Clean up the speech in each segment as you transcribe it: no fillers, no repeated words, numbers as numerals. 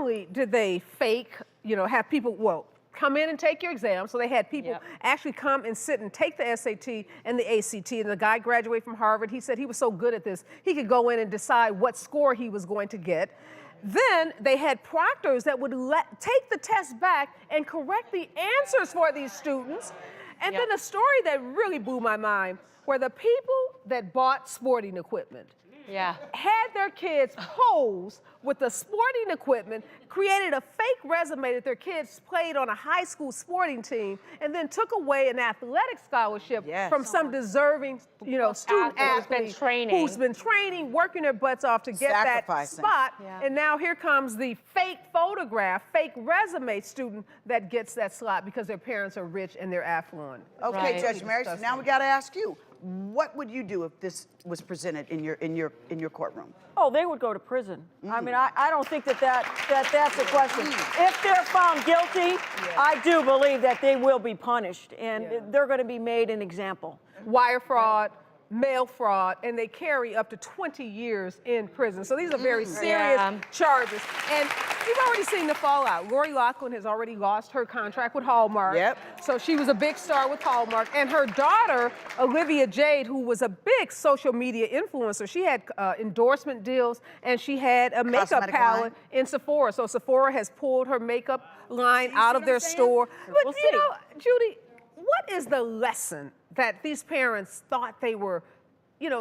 only did they fake, have people, come in and take your exam. So they had people actually come and sit and take the SAT and the ACT. And the guy graduated from Harvard. He said he was so good at this, he could go in and decide what score he was going to get. Then they had proctors that would take the test back and correct the answers for these students. And then a story that really blew my mind were the people that bought sporting equipment. Had their kids pose with the sporting equipment, created a fake resume that their kids played on a high school sporting team, and then took away an athletic scholarship from some deserving, student athlete who's been training, working their butts off to get that spot. And now here comes the fake photograph, fake resume student that gets that slot because their parents are rich and they're affluent. Okay, Judge Mary, so now we got to ask you. What would you do if this was presented in your courtroom? Oh, they would go to prison. I mean, I don't think that's a question. If they're found guilty, I do believe that they will be punished, and they're going to be made an example. Wire fraud, mail fraud, and they carry up to 20 years in prison. So these are very serious charges. And we've already seen the fallout. Lori Loughlin has already lost her contract with Hallmark. So she was a big star with Hallmark. And her daughter, Olivia Jade, who was a big social media influencer, she had endorsement deals, and she had a makeup palette in Sephora. So Sephora has pulled her makeup line out of their store. But Judy, what is the lesson that these parents thought they were,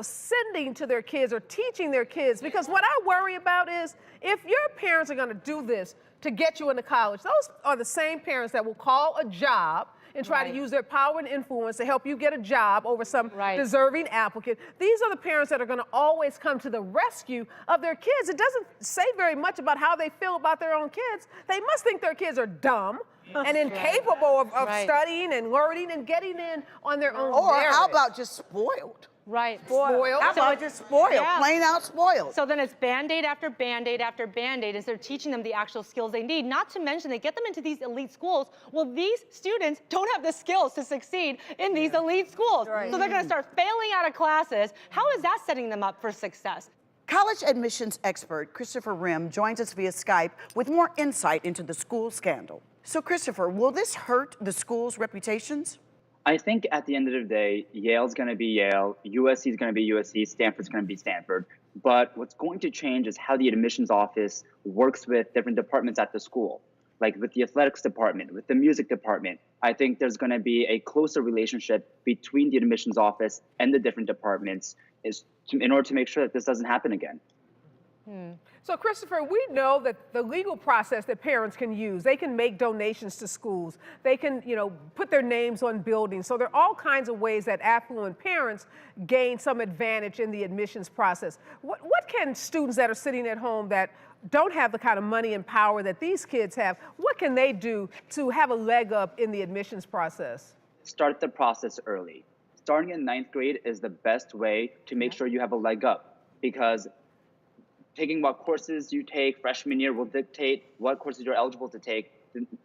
sending to their kids or teaching their kids? Because what I worry about is if your parents are going to do this to get you into college, those are the same parents that will call a job and try to use their power and influence to help you get a job over some deserving applicant. These are the parents that are going to always come to the rescue of their kids. It doesn't say very much about how they feel about their own kids. They must think their kids are dumb and incapable of studying and learning and getting in on their own merit. How about just spoiled? Spoiled. How about just spoiled? Plain out spoiled. So then it's Band-Aid after Band-Aid after Band-Aid instead of teaching them the actual skills they need. Not to mention they get them into these elite schools. Well, these students don't have the skills to succeed in these elite schools. So they're going to start failing out of classes. How is that setting them up for success? College admissions expert Christopher Rim joins us via Skype with more insight into the school scandal. So Christopher, will this hurt the school's reputations? I think at the end of the day, Yale's going to be Yale, USC is going to be USC, Stanford's going to be Stanford. But what's going to change is how the admissions office works with different departments at the school. Like with the athletics department, with the music department. I think there's going to be a closer relationship between the admissions office and the different departments in order to make sure that this doesn't happen again. So, Christopher, we know that the legal process that parents can use, they can make donations to schools. They can, put their names on buildings. So there are all kinds of ways that affluent parents gain some advantage in the admissions process. What can students that are sitting at home that don't have the kind of money and power that these kids have, what can they do to have a leg up in the admissions process? Start the process early. Starting in 9th grade is the best way to make sure you have a leg up, because taking what courses you take freshman year will dictate what courses you're eligible to take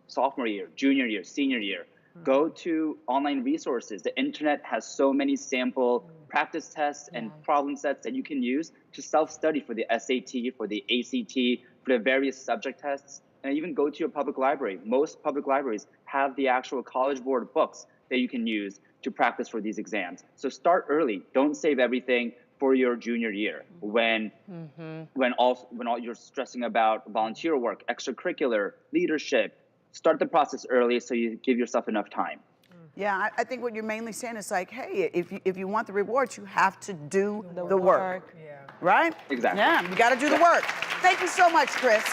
sophomore year, junior year, senior year. Go to online resources. The internet has so many sample practice tests and problem sets that you can use to self-study for the SAT, for the ACT, for the various subject tests, and even go to your public library. Most public libraries have the actual College Board books that you can use to practice for these exams. So start early. Don't save everything for your junior year when all you're stressing about volunteer work, extracurricular, leadership. Start the process early so you give yourself enough time. Yeah, I think what you're mainly saying is like, hey, if you want the rewards, you have to do the work. Right? Exactly. Yeah, you got to do the work. Thank you so much, Chris.